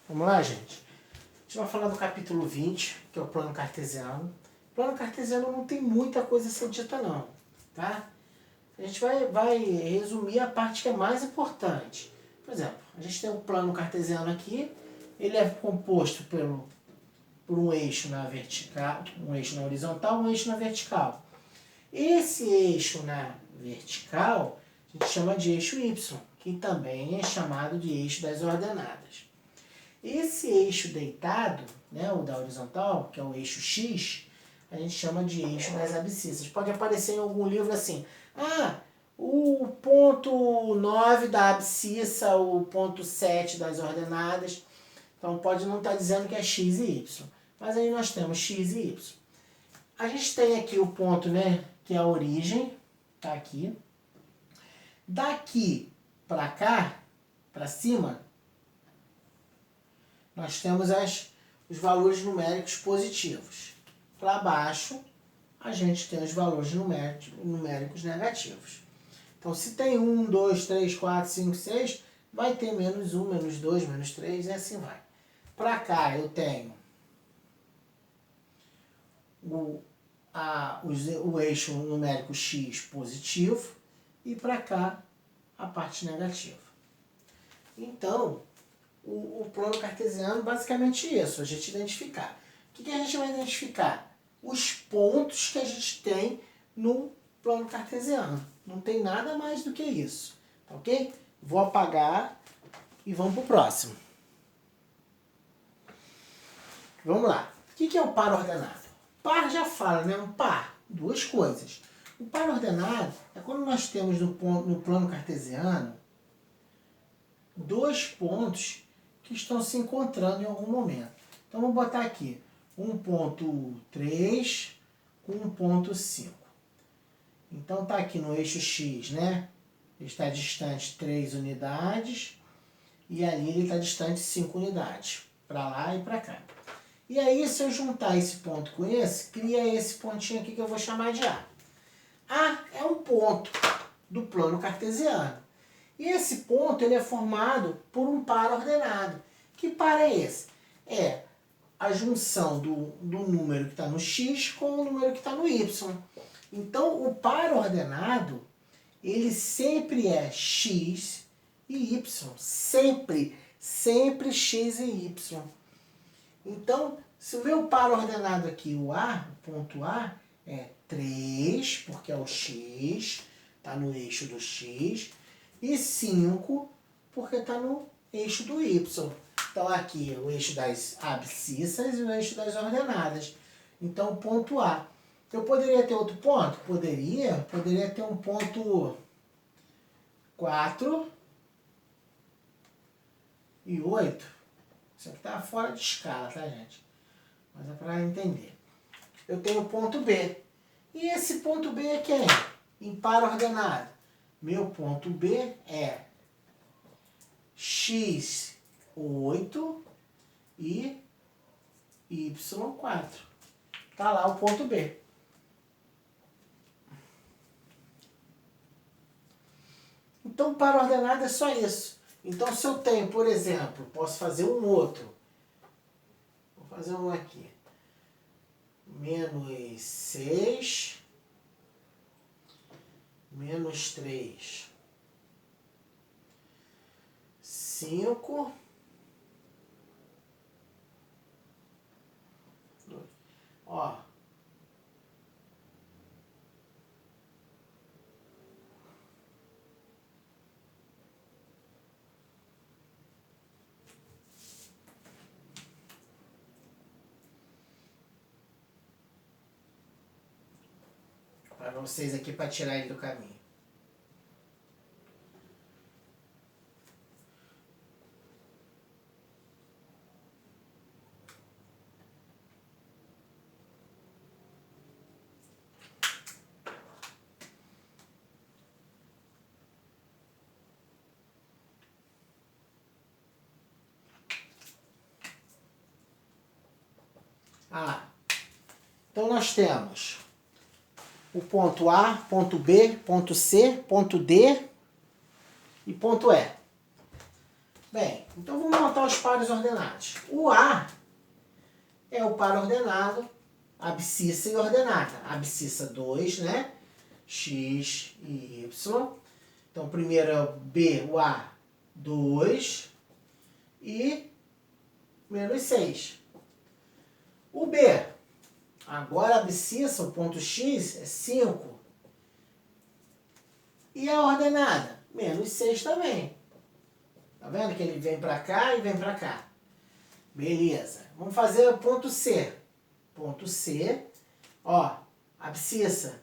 Vamos lá, gente? A gente vai falar do capítulo 20, que é o plano cartesiano. O plano cartesiano não tem muita coisa a ser dita não, tá? A gente vai resumir a parte que é mais importante. Por exemplo, a gente tem um plano cartesiano aqui, ele é composto por um eixo na vertical, um eixo na horizontal, um eixo na vertical. Esse eixo na vertical a gente chama de eixo Y, que também é chamado de eixo das ordenadas. Esse eixo deitado, né, o da horizontal, que é o eixo X, a gente chama de eixo das abscissas. Pode aparecer em algum livro assim, o ponto 9 da abscissa, o ponto 7 das ordenadas. Então pode não estar dizendo que é X e Y. Mas aí nós temos X e Y. A gente tem aqui o ponto, né, que é a origem, tá aqui. Daqui para cá, para cima, nós temos os valores numéricos positivos. Para baixo, a gente tem os valores numéricos negativos. Então, se tem 1, 2, 3, 4, 5, 6, vai ter menos 1, menos 2, menos 3 e assim vai. Para cá eu tenho o eixo numérico X positivo e para cá a parte negativa. Então, o plano cartesiano basicamente isso, a gente identificar. O que a gente vai identificar? Os pontos que a gente tem no plano cartesiano. Não tem nada mais do que isso, tá ok? Vou apagar e vamos para o próximo. Vamos lá. O que é o par ordenado? Par já fala, né? Um par, duas coisas. O par ordenado é quando nós temos no plano cartesiano dois pontos que estão se encontrando em algum momento. Então, vou botar aqui 1.3 com 1.5. Então, está aqui no eixo X, né? Ele está distante 3 unidades e ali ele está distante 5 unidades, para lá e para cá. E aí, se eu juntar esse ponto com esse, cria esse pontinho aqui que eu vou chamar de A. A é um ponto do plano cartesiano. E esse ponto ele é formado por um par ordenado. Que par é esse? É a junção do número que está no X com o número que está no Y. Então, o par ordenado, ele sempre é X e Y. Sempre. Sempre X e Y. Então, se o meu par ordenado aqui, o ponto A, é 3, porque é o X, está no eixo do X, e 5, porque está no eixo do Y. Então, aqui é o eixo das abscissas e o eixo das ordenadas. Então, ponto A. Eu poderia ter outro ponto? Poderia ter um ponto 4 e 8. Isso aqui está fora de escala, tá, gente? Mas é para entender. Eu tenho o ponto B. E esse ponto B é quem? Em par ordenado. Meu ponto B é X8 e Y4. Está lá o ponto B. Então, par ordenado é só isso. Então, se eu tenho, por exemplo, posso fazer um outro. Vou fazer um aqui. Menos 6, menos 3, 5, 2. Ó. Para vocês aqui, para tirar ele do caminho. Então nós temos o ponto A, ponto B, ponto C, ponto D e ponto E. Bem, então vamos montar os pares ordenados. O A é o par ordenado, abscissa e ordenada. Abscissa 2, né? X e Y. Então, primeiro é o B, o A, 2 e menos 6. O B, agora a abscissa, o ponto X, é 5. E a ordenada? Menos 6 também. Tá vendo que ele vem para cá e vem para cá? Beleza. Vamos fazer o ponto C. Ponto C, ó, abscissa,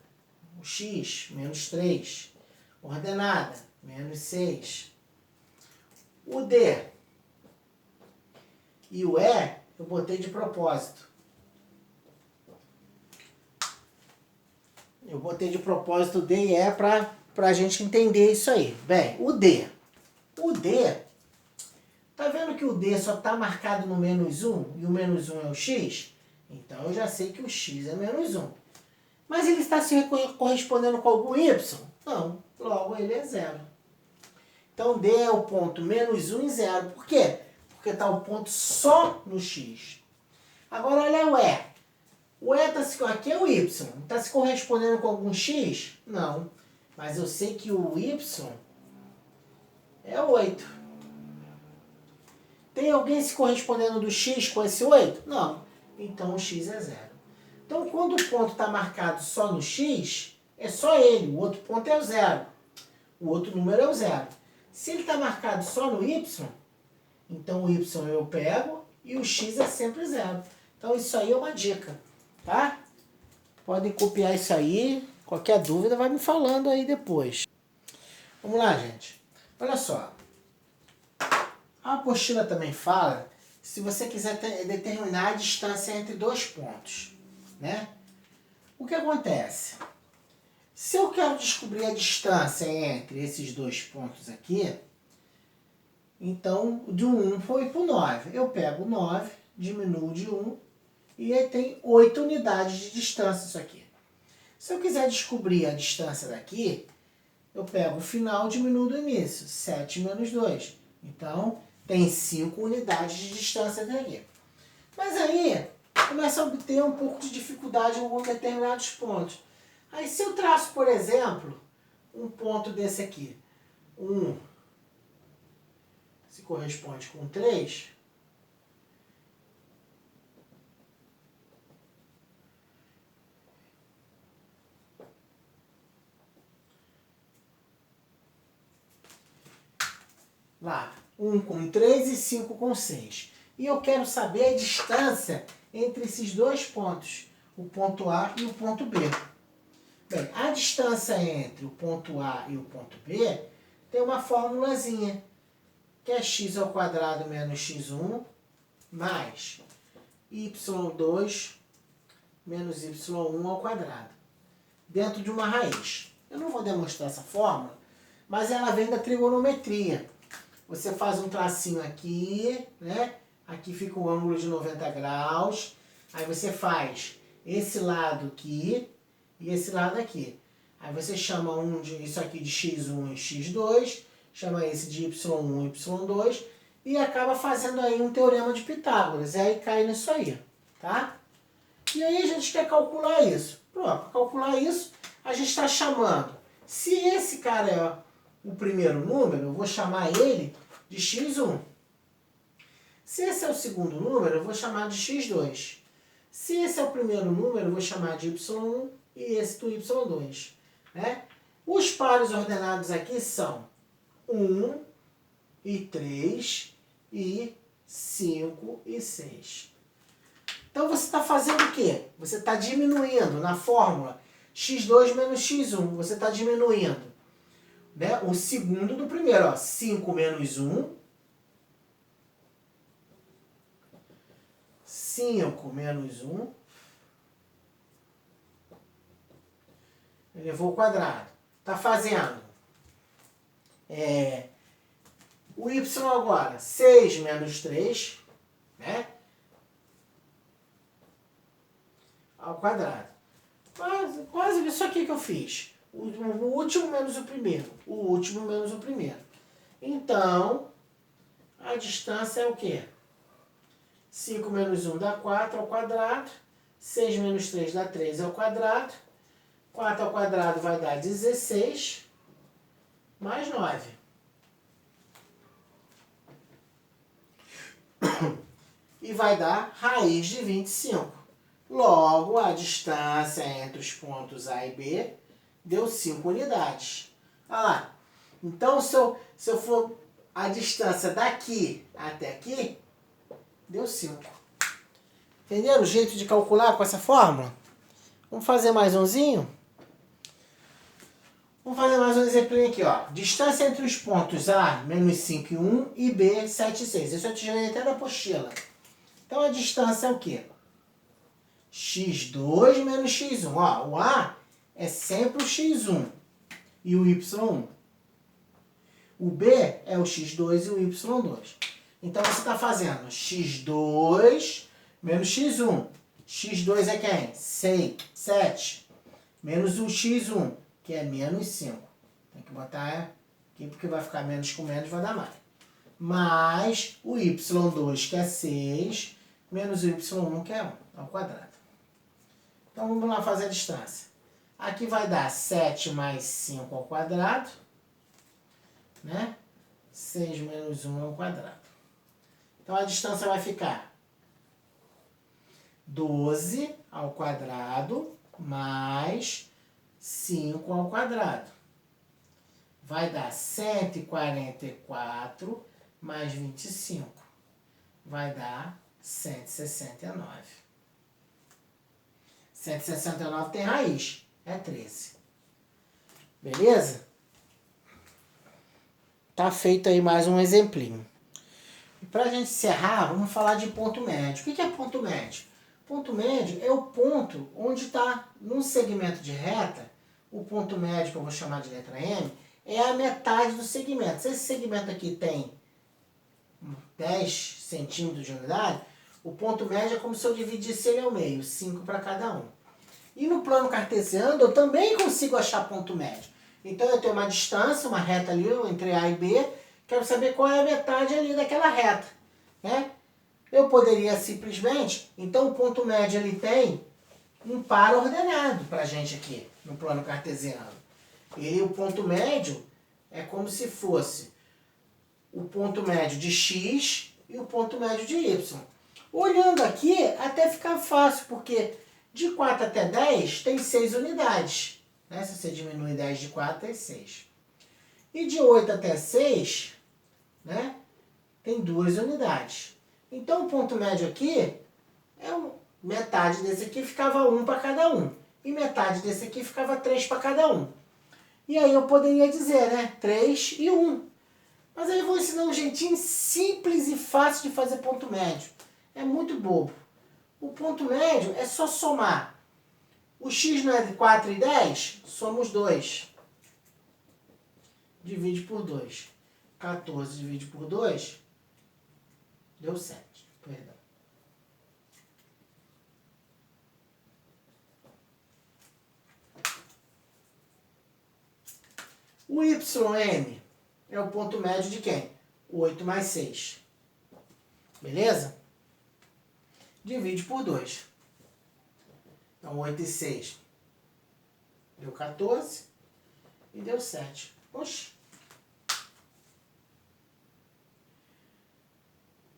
o X, menos 3. Ordenada, menos 6. O D e o E eu botei de propósito. Eu botei de propósito D e E para a gente entender isso aí. Bem, o D. O D, tá vendo que o D só está marcado no menos 1 e o menos 1 é o X? Então eu já sei que o X é menos 1. Mas ele está se correspondendo com algum Y? Não. Logo ele é 0. Então D é o ponto menos 1 e 0. Por quê? Porque está o ponto só no X. Agora olha o E. O E aqui é o Y. Está se correspondendo com algum X? Não. Mas eu sei que o Y é 8. Tem alguém se correspondendo do X com esse 8? Não. Então o X é 0. Então quando o ponto está marcado só no X, é só ele. O outro ponto é o 0. O outro número é o 0. Se ele está marcado só no Y, então o Y eu pego e o X é sempre 0. Então isso aí é uma dica, tá? Podem copiar isso aí. Qualquer dúvida vai me falando aí depois. Vamos lá, gente. Olha só. A apostila também fala se você quiser determinar a distância entre dois pontos, né? O que acontece? Se eu quero descobrir a distância entre esses dois pontos aqui, então de 1 foi para o 9. Eu pego 9, diminuo de 1 e aí tem 8 unidades de distância isso aqui. Se eu quiser descobrir a distância daqui, eu pego o final e diminuo do início. 7 menos 2. Então, tem 5 unidades de distância daqui. Mas aí, começa a obter um pouco de dificuldade em alguns determinados pontos. Aí se eu traço, por exemplo, um ponto desse aqui, 1 se corresponde com 3, lá, 1 com 3 e 5 com 6. E eu quero saber a distância entre esses dois pontos, o ponto A e o ponto B. Bem, a distância entre o ponto A e o ponto B tem uma formulazinha, que é x² menos x1 mais y2 menos y1 ao quadrado, dentro de uma raiz. Eu não vou demonstrar essa fórmula, mas ela vem da trigonometria. Você faz um tracinho aqui, né? Aqui fica um ângulo de 90 graus. Aí você faz esse lado aqui e esse lado aqui. Aí você chama isso aqui de x1 e x2, chama esse de y1 e y2 e acaba fazendo aí um teorema de Pitágoras. E aí cai nisso aí, tá? E aí a gente quer calcular isso. Pronto, para calcular isso, a gente está chamando. Se esse cara é o primeiro número, eu vou chamar ele de x1. Se esse é o segundo número, eu vou chamar de x2. Se esse é o primeiro número, eu vou chamar de y1 e esse do y2. Né? Os pares ordenados aqui são 1 e 3 e 5 e 6. Então você está fazendo o quê? Você está diminuindo na fórmula x2 menos x1. Você está diminuindo, né, o segundo do primeiro. Ó, 5 menos 1. 5 menos 1. Elevou ao quadrado. Está fazendo o y agora, 6 menos 3, né? Ao quadrado. Mas quase isso aqui que eu fiz. O último menos o primeiro. O último menos o primeiro. Então, a distância é o quê? 5 menos 1 dá 4 ao quadrado. 6 menos 3 dá 3 ao quadrado. 4 ao quadrado vai dar 16, mais 9. E vai dar raiz de 25. Logo, a distância entre os pontos A e B deu 5 unidades. Olha lá. Então, se eu for a distância daqui até aqui, deu 5. Entenderam o jeito de calcular com essa fórmula? Vamos fazer mais umzinho? Vamos fazer mais um exemplo aqui, ó. Distância entre os pontos A, menos 5 e 1, e B, 7 e 6. Isso eu tirei até da apostila. Então, a distância é o quê? x2 menos x1. Ó, o A é sempre o x1 e o y1. O B é o x2 e o y2. Então, você está fazendo x2 menos x1. x2 é quem? 6, 7. Menos o x1, que é menos 5. Tem que botar aqui porque vai ficar menos com menos, vai dar mais. Mais o y2, que é 6, menos o y1, que é 1, ao quadrado. Então, vamos lá fazer a distância. Aqui vai dar 7 mais 5 ao quadrado, né? 6 menos 1 ao quadrado. Então, a distância vai ficar 12 ao quadrado mais 5 ao quadrado. Vai dar 144 mais 25. Vai dar 169. 169 tem raiz, é 13. Beleza? Tá feito aí mais um exemplinho. E para a gente encerrar, vamos falar de ponto médio. O que é ponto médio? Ponto médio é o ponto onde está, num segmento de reta, o ponto médio, que eu vou chamar de letra M, é a metade do segmento. Se esse segmento aqui tem 10 centímetros de unidade, o ponto médio é como se eu dividisse ele ao meio, 5 para cada um. E no plano cartesiano eu também consigo achar ponto médio. Então eu tenho uma distância, uma reta ali entre A e B, quero saber qual é a metade ali daquela reta, né? Eu poderia simplesmente, então o ponto médio ele tem um par ordenado para a gente aqui, no plano cartesiano. O ponto médio é como se fosse o ponto médio de x e o ponto médio de y. Olhando aqui, até fica fácil, porque de 4 até 10 tem 6 unidades. Né? Se você diminui 10 de 4, tem 6. E de 8 até 6, né, tem 2 unidades. Então, o ponto médio aqui, metade desse aqui ficava 1 para cada um. E metade desse aqui ficava 3 para cada um. E aí eu poderia dizer, né, 3 e 1. Mas aí eu vou ensinar um jeitinho simples e fácil de fazer ponto médio. É muito bobo. O ponto médio é só somar. O x não é de 4 e 10? Somos 2. Divide por 2. 14 divide por 2, deu 7. Perdão. O YM é o ponto médio de quem? 8 mais 6. Beleza? Divide por 2. Então, 8 e 6 deu 14 e deu 7. Oxi.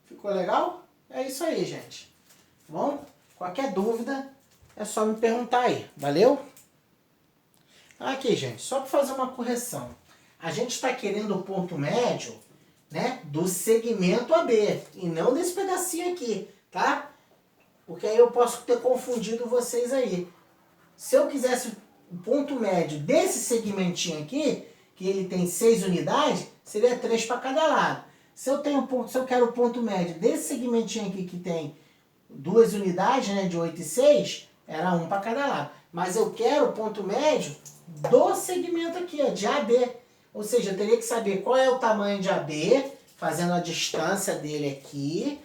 Ficou legal? É isso aí, gente. Bom, qualquer dúvida é só me perguntar aí. Valeu? Aqui, gente, só para fazer uma correção. A gente está querendo o ponto médio, né, do segmento AB e não desse pedacinho aqui, tá? Porque aí eu posso ter confundido vocês aí. Se eu quisesse o ponto médio desse segmentinho aqui, que ele tem 6 unidades, seria 3 para cada lado. Se eu quero o ponto médio desse segmentinho aqui que tem 2 unidades, né, de 8 e 6, era 1 para cada lado. Mas eu quero o ponto médio do segmento aqui, ó, de AB. Ou seja, eu teria que saber qual é o tamanho de AB, fazendo a distância dele aqui,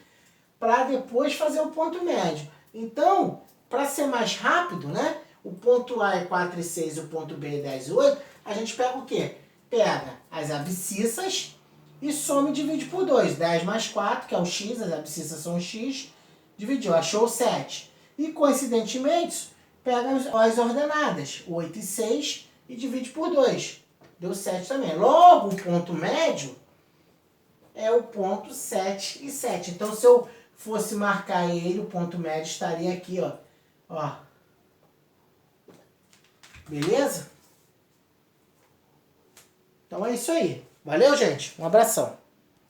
para depois fazer o ponto médio. Então, para ser mais rápido, né, o ponto A é 4 e 6 e o ponto B é 10 e 8, a gente pega o quê? Pega as abscissas e soma e divide por 2. 10 mais 4, que é o x, as abscissas são x, dividiu, achou 7. E, coincidentemente, pega as ordenadas, 8 e 6, e divide por 2. Deu 7 também. Logo, o ponto médio é o ponto 7 e 7. Então, se eu fosse marcar ele, o ponto médio estaria aqui, ó. Ó. Beleza? Então é isso aí. Valeu, gente. Um abração.